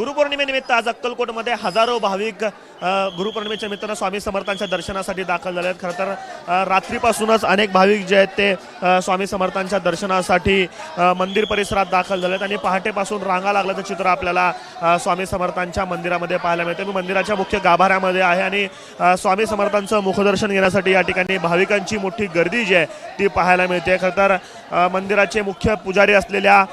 गुरुपौर्णिमेनिमित्त आज अक्कलकोटमध्ये हजारो भाविक गुरुपौर्णिमेच्या निमित्तानं स्वामी समर्थांच्या दर्शनासाठी दाखल झाले आहेत। खरं तर रात्रीपासूनच अनेक भाविक जे आहेत ते स्वामी समर्थांच्या दर्शनासाठी मंदिर परिसरात दाखल झाले आहेत आणि पहाटेपासून रांगा लागल्याचं चित्र आपल्याला स्वामी समर्थांच्या मंदिरामध्ये पाहायला मिळते। मी मंदिराच्या मुख्य गाभाऱ्यामध्ये आहे आणि स्वामी समर्थांचं मुखदर्शन घेण्यासाठी या ठिकाणी भाविकांची मोठी गर्दी जी आहे ती पाहायला मिळते। खरं तर मंदिराचे मुख्य पुजारी असलेल्या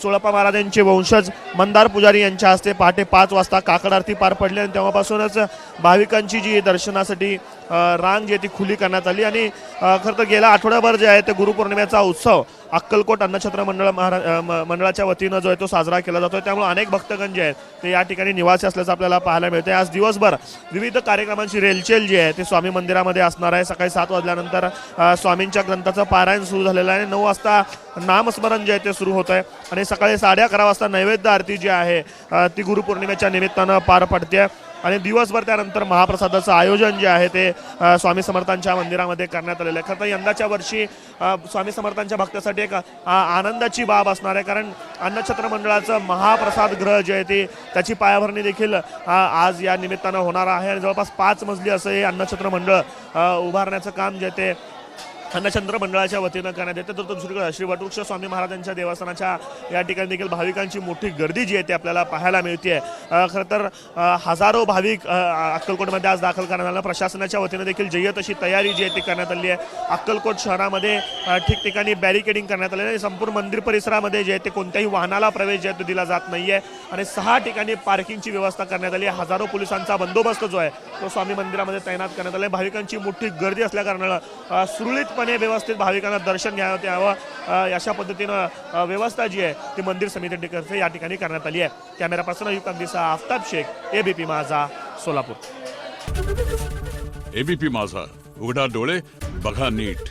चोळप्पा महाराजांचे वंशज मंदार पुजारी यांच्या हस्ते पहाटे 5 वाजता काकड आरती पार पडली आणि तेव्हापासूनच भाविकांची जी दर्शनासाठी रांग जी ती खुली करण्यात आली आणि खरं तर गेल्या आठवड्याभर जे आहे ते गुरुपौर्णिमेचा उत्सव अक्कलकोट अन्नछत्र मंडळाच्या वतीनं जो आहे तो साजरा केला जातोय। त्यामुळे अनेक भक्तगण जे आहेत ते या ठिकाणी निवासी असल्याचं आपल्याला पाहायला मिळते। आज दिवसभर विविध कार्यक्रमांची रेलचेल जी आहे ते स्वामी मंदिरामध्ये असणार आहे। सकाळी 7 वाजल्यानंतर स्वामींच्या ग्रंथाचं पारायण सुरू झालेलं आहे। 9 वाजता नामस्मरण जे आहे ते सुरू होत आहे आणि सकाळी 11:30 वाजता नैवेद्य आरती जी आहे ती गुरुपौर्णिमेच्या निमित्तानं पार पडते आणि दिवसभर त्यानंतर महाप्रसादाचं आयोजन जे आहे ते स्वामी समर्थांच्या मंदिरामध्ये करण्यात आलेलं आहे। खरं तर यंदाच्या वर्षी स्वामी समर्थांच्या भक्तासाठी एक आनंदाची बाब असणार आहे, कारण अन्नछत्र मंडळाचं महाप्रसाद गृह जे आहे ते त्याची पायाभरणी देखील आज या निमित्तानं होणार आहे आणि जवळपास 5 मजली असं हे अन्नछत्र मंडळ उभारण्याचं काम जे ते अन्नछत्र मंडळाच्या वतीनं करण्यात येते। तर दुसरीकडे श्री वटवृक्ष स्वामी महाराजांच्या देवस्थानाच्या या ठिकाणी देखील भाविकांची मोठी गर्दी जी आहे ती आपल्याला पाहायला मिळते। खरं तर हजारो भाविक अक्कलकोटमध्ये आज दाखल करण्यात आलं। प्रशासनाच्या वतीनं देखील जय्यत अशी तयारी जी आहे ती करण्यात आली आहे। अक्कलकोट शहरामध्ये ठिकठिकाणी बॅरिकेडिंग करण्यात आले आहे। संपूर्ण मंदिर परिसरामध्ये जे आहे ते कोणत्याही वाहनाला प्रवेश जे आहे तो दिला जात नाही आहे आणि 6 ठिकाणी पार्किंगची व्यवस्था करण्यात आली आहे। हजारो पोलिसांचा बंदोबस्त जो आहे तो स्वामी मंदिरामध्ये तैनात करण्यात आला आहे। भाविकांची मोठी गर्दी असल्याकारणानं सुरळीतपणे व्यवस्थित भाविकांना दर्शन घ्यावं यावं अशा पद्धतीनं व्यवस्था जी आहे ती मंदिर समितीतर्फे या ठिकाणी करण्यात आली आहे। Camera person Ayub Kandisa, Aftab Shaikh, ABP Majha, Solapur. ABP माझा, उघडा डोळे बघा नीट।